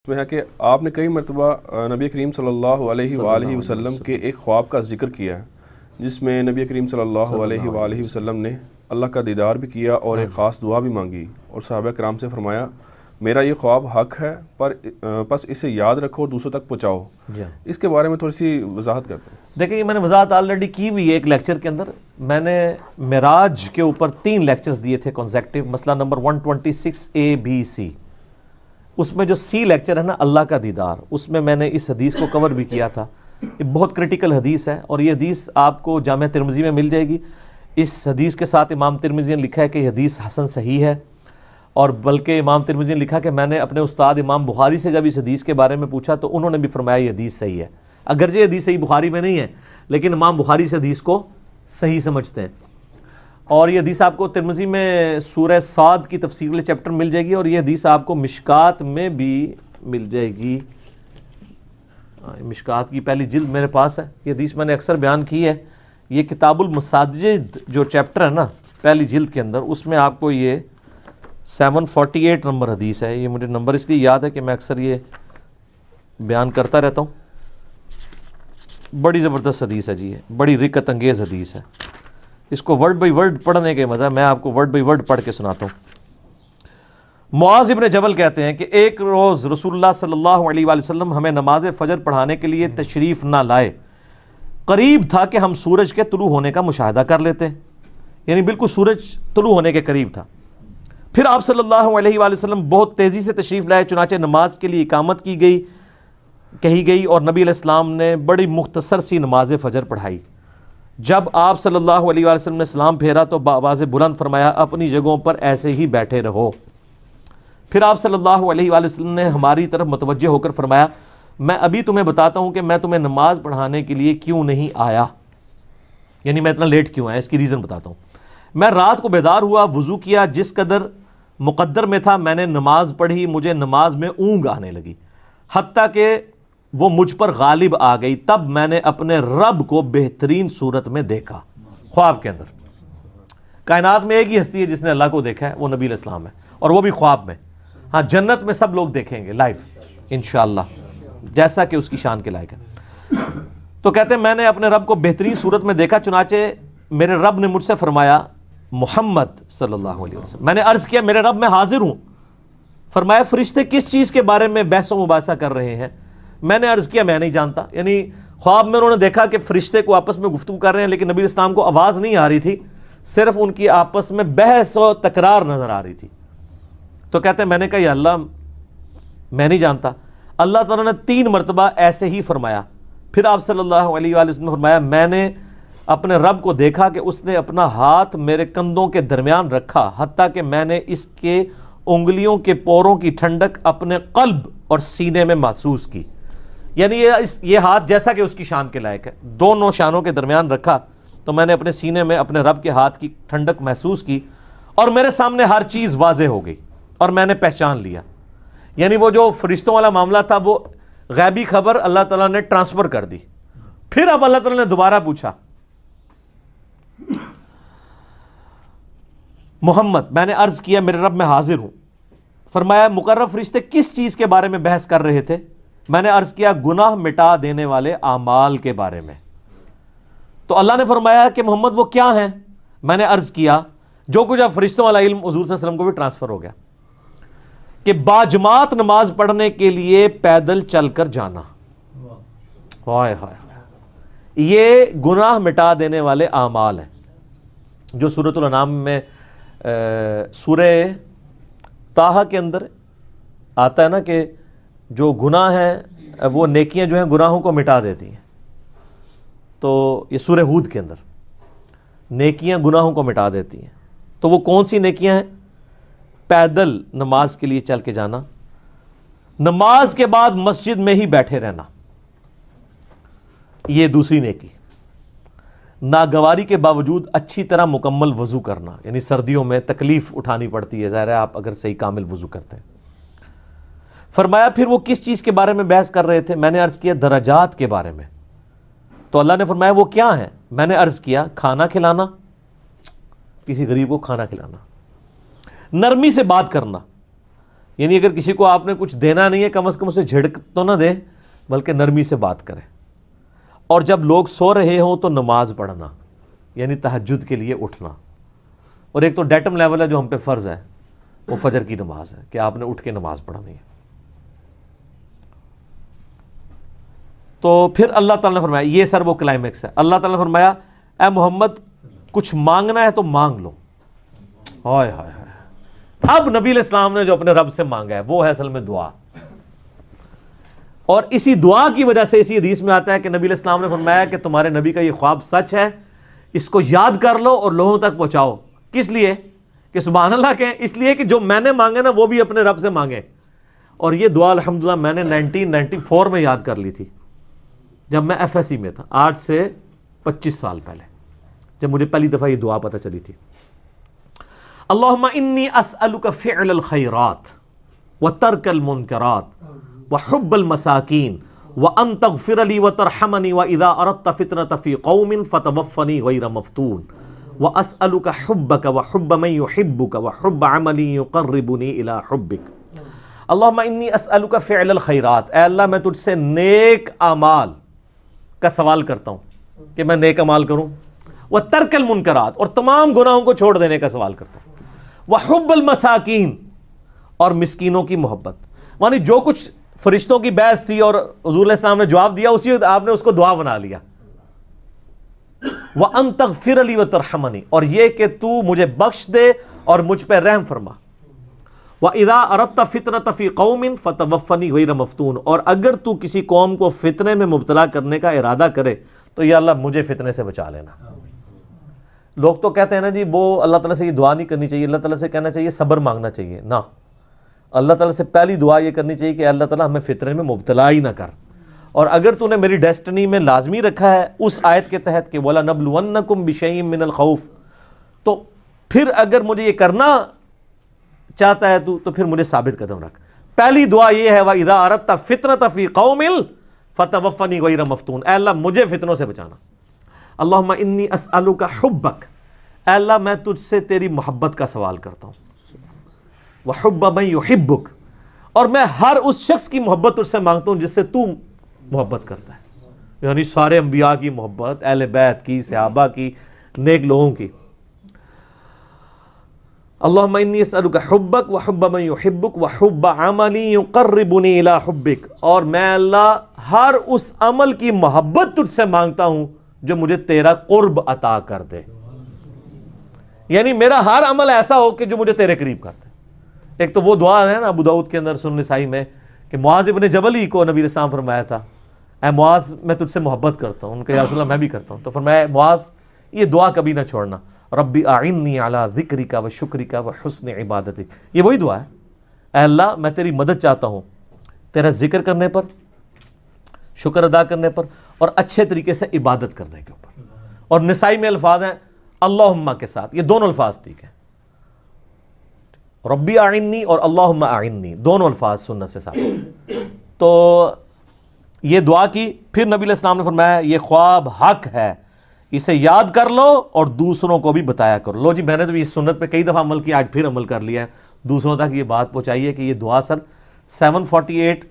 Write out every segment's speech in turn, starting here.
میں ہے کہ آپ نے کئی مرتبہ نبی کریم صلی اللہ علیہ وآلہ وسلم کے ایک خواب کا ذکر کیا ہے، جس میں نبی کریم صلی اللہ علیہ وآلہ وسلم نے اللہ کا دیدار بھی کیا اور ایک خاص دعا بھی مانگی، اور صحابہ کرام سے فرمایا میرا یہ خواب حق ہے پر بس اسے یاد رکھو اور دوسروں تک پہنچاؤ۔ اس کے بارے میں تھوڑی سی وضاحت کرتے ہیں۔ دیکھیں یہ میں نے وضاحت آلریڈی کی ہوئی ہے ایک لیکچر کے اندر، میں نے معراج کے اوپر 3 لیکچرز دیے تھے کنزیکٹیو، مسئلہ نمبر 126A-B-C، اس میں جو سی لیکچر ہے نا اللہ کا دیدار، اس میں نے اس حدیث کو کور بھی کیا تھا۔ یہ بہت کرٹیکل حدیث ہے اور یہ حدیث آپ کو جامعہ ترمذی میں مل جائے گی۔ اس حدیث کے ساتھ امام ترمذی نے لکھا ہے کہ یہ حدیث حسن صحیح ہے، اور بلکہ امام ترمذی نے لکھا کہ میں نے اپنے استاد امام بخاری سے جب اس حدیث کے بارے میں پوچھا تو انہوں نے بھی فرمایا یہ حدیث صحیح ہے، اگرچہ یہ حدیث صحیح بخاری میں نہیں ہے لیکن امام بخاری اس حدیث کو صحیح سمجھتے ہیں۔ اور یہ حدیث آپ کو ترمذی میں سورہ صاد کی تفسیر والے چیپٹر مل جائے گی، اور یہ حدیث آپ کو مشکات میں بھی مل جائے گی۔ مشکات کی پہلی جلد میرے پاس ہے، یہ حدیث میں نے اکثر بیان کی ہے۔ یہ کتاب المساجد جو چیپٹر ہے نا پہلی جلد کے اندر، اس میں آپ کو یہ 748 نمبر حدیث ہے۔ یہ مجھے نمبر اس لیے یاد ہے کہ میں اکثر یہ بیان کرتا رہتا ہوں۔ بڑی زبردست حدیث ہے جی، بڑی رکت انگیز حدیث ہے، اس کو ورڈ بائی ورڈ پڑھنے کے مزہ، میں آپ کو ورڈ بائی ورڈ پڑھ کے سناتا ہوں۔ معاذ ابن جبل کہتے ہیں کہ ایک روز رسول اللہ صلی اللہ علیہ وآلہ وسلم ہمیں نماز فجر پڑھانے کے لیے تشریف نہ لائے، قریب تھا کہ ہم سورج کے طلوع ہونے کا مشاہدہ کر لیتے، یعنی بالکل سورج طلوع ہونے کے قریب تھا۔ پھر آپ صلی اللہ علیہ وآلہ وسلم بہت تیزی سے تشریف لائے، چنانچہ نماز کے لیے اقامت کہی گئی اور نبی علیہ السلام نے بڑی مختصر سی نماز فجر پڑھائی۔ جب آپ صلی اللہ علیہ وآلہ وسلم نے سلام پھیرا تو بآواز بلند فرمایا اپنی جگہوں پر ایسے ہی بیٹھے رہو۔ پھر آپ صلی اللہ علیہ وآلہ وسلم نے ہماری طرف متوجہ ہو کر فرمایا میں ابھی تمہیں بتاتا ہوں کہ میں تمہیں نماز پڑھانے کے لیے کیوں نہیں آیا، یعنی میں اتنا لیٹ کیوں آیا، اس کی ریزن بتاتا ہوں۔ میں رات کو بیدار ہوا، وضو کیا، جس قدر مقدر میں تھا میں نے نماز پڑھی، مجھے نماز میں اونگ آنے لگی حتیٰ کہ وہ مجھ پر غالب آ گئی، تب میں نے اپنے رب کو بہترین صورت میں دیکھا۔ خواب کے اندر کائنات میں ایک ہی ہستی ہے جس نے اللہ کو دیکھا ہے، وہ نبی علیہ السلام ہے، اور وہ بھی خواب میں۔ ہاں جنت میں سب لوگ دیکھیں گے لائیو انشاءاللہ، جیسا کہ اس کی شان کے لائق ہے۔ تو کہتے ہیں میں نے اپنے رب کو بہترین صورت میں دیکھا، چنانچہ میرے رب نے مجھ سے فرمایا محمد صلی اللہ علیہ وسلم۔ میں نے عرض کیا میرے رب میں حاضر ہوں۔ فرمایا فرشتے کس چیز کے بارے میں بحث و مباحثہ کر رہے ہیں؟ میں نے عرض کیا میں نہیں جانتا، یعنی خواب میں انہوں نے دیکھا کہ فرشتے کو آپس میں گفتگو کر رہے ہیں، لیکن نبی اسلام کو آواز نہیں آ رہی تھی، صرف ان کی آپس میں بحث و تکرار نظر آ رہی تھی۔ تو کہتے ہیں میں نے کہا یا اللہ میں نہیں جانتا۔ اللہ تعالیٰ نے 3 مرتبہ ایسے ہی فرمایا۔ پھر آپ صلی اللہ علیہ وآلہ وسلم نے فرمایا میں نے اپنے رب کو دیکھا کہ اس نے اپنا ہاتھ میرے کندھوں کے درمیان رکھا، حتیٰ کہ میں نے اس کے انگلیوں کے پوروں کی ٹھنڈک اپنے قلب اور سینے میں محسوس کی، یعنی یہ ہاتھ جیسا کہ اس کی شان کے لائق ہے، دونوں شانوں کے درمیان رکھا تو میں نے اپنے سینے میں اپنے رب کے ہاتھ کی ٹھنڈک محسوس کی، اور میرے سامنے ہر چیز واضح ہو گئی اور میں نے پہچان لیا۔ یعنی وہ جو فرشتوں والا معاملہ تھا وہ غیبی خبر اللہ تعالیٰ نے ٹرانسفر کر دی۔ پھر اب اللہ تعالیٰ نے دوبارہ پوچھا محمد، میں نے عرض کیا میرے رب میں حاضر ہوں۔ فرمایا مقرب فرشتے کس چیز کے بارے میں بحث کر رہے تھے؟ میں نے عرض کیا گناہ مٹا دینے والے اعمال کے بارے میں۔ تو اللہ نے فرمایا کہ محمد وہ کیا ہیں؟ میں نے عرض کیا جو کچھ اب فرشتوں والا علم حضور صلی اللہ علیہ وسلم کو بھی ٹرانسفر ہو گیا، کہ باجماعت نماز پڑھنے کے لیے پیدل چل کر جانا، ہائے ہائے یہ گناہ مٹا دینے والے اعمال ہیں، جو سورۃ الانعام میں سورہ طٰہٰ کے اندر آتا ہے نا کہ جو گناہ ہیں وہ نیکیاں جو ہیں گناہوں کو مٹا دیتی ہیں۔ تو یہ سورہ ہود کے اندر نیکیاں گناہوں کو مٹا دیتی ہیں، تو وہ کون سی نیکیاں ہیں؟ پیدل نماز کے لیے چل کے جانا، نماز کے بعد مسجد میں ہی بیٹھے رہنا، یہ دوسری نیکی، ناگواری کے باوجود اچھی طرح مکمل وضو کرنا، یعنی سردیوں میں تکلیف اٹھانی پڑتی ہے، ظاہر ہے آپ اگر صحیح کامل وضو کرتے ہیں۔ فرمایا پھر وہ کس چیز کے بارے میں بحث کر رہے تھے؟ میں نے عرض کیا درجات کے بارے میں۔ تو اللہ نے فرمایا وہ کیا ہیں؟ میں نے عرض کیا کھانا کھلانا، کسی غریب کو کھانا کھلانا، نرمی سے بات کرنا، یعنی اگر کسی کو آپ نے کچھ دینا نہیں ہے کم از کم اسے جھڑک تو نہ دے بلکہ نرمی سے بات کرے. اور جب لوگ سو رہے ہوں تو نماز پڑھنا یعنی تہجد کے لیے اٹھنا. اور ایک تو ڈیٹم لیول ہے جو ہم پہ فرض ہے وہ فجر کی نماز ہے کہ آپ نے اٹھ کے نماز پڑھانی ہے. تو پھر اللہ تعالیٰ نے فرمایا, یہ سر وہ کلائمیکس ہے, اللہ تعالیٰ نے فرمایا اے محمد کچھ مانگنا ہے تو مانگ لو. ہائے ہائے ہائے, اب نبی علیہ السلام نے جو اپنے رب سے مانگا ہے وہ ہے اصل میں دعا. اور اسی دعا کی وجہ سے اسی حدیث میں آتا ہے کہ نبی علیہ السلام نے فرمایا کہ تمہارے نبی کا یہ خواب سچ ہے, اس کو یاد کر لو اور لوگوں تک پہنچاؤ. کس لیے کہ سبحان اللہ کہیں, اس لیے کہ جو میں نے مانگے نا وہ بھی اپنے رب سے مانگے. اور یہ دعا الحمدللہ میں نے 1994 میں یاد کر لی تھی جب میں ایف ایس سی میں تھا, 8 سے 25 سال پہلے, جب مجھے پہلی دفعہ یہ دعا پتہ چلی تھی. اللہم انی اسألک فعل الخیرات وترک المنکرات وحب المساکین وان تغفر لی وترحمنی واذا اردت فتنة فی قوم فتوفنی غیر مفتون واسألک حبک وحب من یحبک وحب عمل یقربنی الی حبک. اللہم انی اسألک فعل الخیرات, اے اللہ میں تجھ سے نیک اعمال کا سوال کرتا ہوں کہ میں نیک اعمال کروں. وترک المنکرات, اور تمام گناہوں کو چھوڑ دینے کا سوال کرتا ہوں. وحب المساکین, اور مسکینوں کی محبت. یعنی جو کچھ فرشتوں کی بحث تھی اور حضور علیہ السلام نے جواب دیا اسی وقت آپ نے اس کو دعا بنا لیا. وَأَن تَغْفِرَ لِي وَتَرْحَمَنِي, اور یہ کہ تو مجھے بخش دے اور مجھ پہ رحم فرما. وَإِذَا أَرَدْتَ فِتْنَةَ فِي قَوْمٍ فَتَوَفَّنِي غَيْرَ مَفْتُونٍ, اور اگر تو کسی قوم کو فتنے میں مبتلا کرنے کا ارادہ کرے تو یا اللہ مجھے فتنے سے بچا لینا. لوگ تو کہتے ہیں نا جی وہ اللہ تعالیٰ سے یہ دعا نہیں کرنی چاہیے, اللہ تعالیٰ سے کہنا چاہیے صبر مانگنا چاہیے. نہ, اللہ تعالیٰ سے پہلی دعا یہ کرنی چاہیے کہ اللہ تعالیٰ ہمیں فتنے میں مبتلا ہی نہ کر. اور اگر تو نے میری ڈیسٹنی میں لازمی رکھا ہے اس آیت کے تحت کہ وَلَنَبْلُوَنَّكُمْ بِشَيْءٍ مِّنَ الْخَوْفِ, تو پھر اگر مجھے یہ کرنا چاہتا ہے تو پھر مجھے ثابت قدم رکھ. پہلی دعا یہ ہے وَإِذَا أَرَدْتَ فِتْنَةَ فِي قَوْمٍ فَتَوَفَّنِي غَيْرَ مَفْتُونٍ, اے اللہ مجھے فتنوں سے بچانا. اللہم انی اسألک حبک, اے اللہ میں تجھ سے تیری محبت کا سوال کرتا ہوں. وحب من یحبک, اور میں ہر اس شخص کی محبت تجھ سے مانگتا ہوں جس سے تو محبت کرتا ہے, یعنی سارے انبیاء کی محبت, اہل بیت کی, صحابہ کی, نیک لوگوں کی. اللہم انی اسألک حبک وحب من یحبک وحب عمل یقربنی الی حبک, اور میں اللہ ہر اس عمل کی محبت تجھ سے مانگتا ہوں جو مجھے تیرا قرب عطا کر دے. یعنی میرا ہر عمل ایسا ہو کہ جو مجھے تیرے قریب کرتا ہے. ایک تو وہ دعا ہے نا ابو داؤد کے اندر سنن نسائی میں کہ معاذ ابن جبل ہی کو نبی علیہ السلام فرمایا تھا اے معاذ میں تجھ سے محبت کرتا ہوں. ان کا یا رسول اللہ میں بھی کرتا ہوں. تو فرمایا معاذ یہ دعا کبھی نہ چھوڑنا, ربی اعنی علی ذکرک و شکرک و حسن عبادتک. یہ وہی دعا ہے, اے اللہ میں تیری مدد چاہتا ہوں تیرا ذکر کرنے پر, شکر ادا کرنے پر, اور اچھے طریقے سے عبادت کرنے کے اوپر. اور نسائی میں الفاظ ہیں اللہم کے ساتھ, یہ دونوں الفاظ ٹھیک ہیں, ربی اعنی اور اللہم اعنی دونوں الفاظ سنت سے ساتھ. تو یہ دعا کی. پھر نبی علیہ السلام نے فرمایا یہ خواب حق ہے, اسے یاد کر لو اور دوسروں کو بھی بتایا کرو. لو جی میں نے تو اس سنت پہ کئی دفعہ عمل کیا, آج پھر عمل کر لیا ہے. دوسروں تک یہ بات پہنچائیے کہ یہ دعا سر 748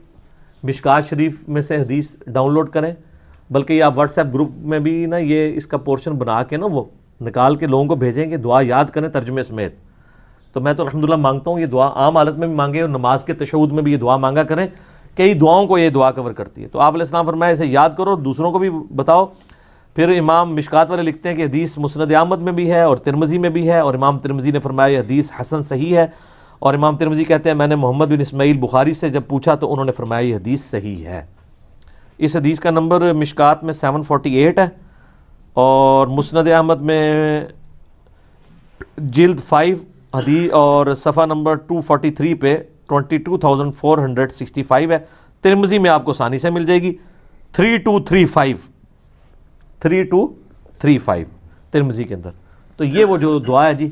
مشکات شریف میں سے حدیث ڈاؤن لوڈ کریں, بلکہ یہ آپ واٹس ایپ گروپ میں بھی نا یہ اس کا پورشن بنا کے نا وہ نکال کے لوگوں کو بھیجیں کہ دعا یاد کریں ترجمے سمیت. تو میں تو الحمدللہ مانگتا ہوں یہ دعا عام حالت میں بھی مانگے اور نماز کے تشہد میں بھی یہ دعا مانگا کریں. کئی دعاؤں کو یہ دعا کور کرتی ہے. تو آپ علیہ السلام فرمایا اسے یاد کرو, دوسروں کو بھی بتاؤ. پھر امام مشکات والے لکھتے ہیں کہ حدیث مسند احمد میں بھی ہے اور ترمذی میں بھی ہے, اور امام ترمذی نے فرمایا یہ حدیث حسن صحیح ہے. اور امام ترمذی کہتے ہیں میں نے محمد بن اسماعیل بخاری سے جب پوچھا تو انہوں نے فرمایا یہ حدیث صحیح ہے. اس حدیث کا نمبر مشکات میں 748 ہے, اور مسند احمد میں جلد 5 حدیث اور صفحہ نمبر 243 پہ 22,465 ہے. ترمذی میں آپ کو آسانی سے مل جائے گی 3235 ترمذی کے اندر. تو یہ وہ جو دعا ہے جی,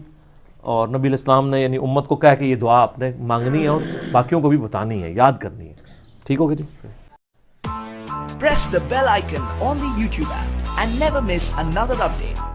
اور نبی علیہ السلام نے یعنی امت کو کہا کہ یہ دعا آپ نے مانگنی ہے اور باقیوں کو بھی بتانی ہے, یاد کرنی ہے. ٹھیک ہوگا جی. Press the bell icon on the YouTube app and never miss another update.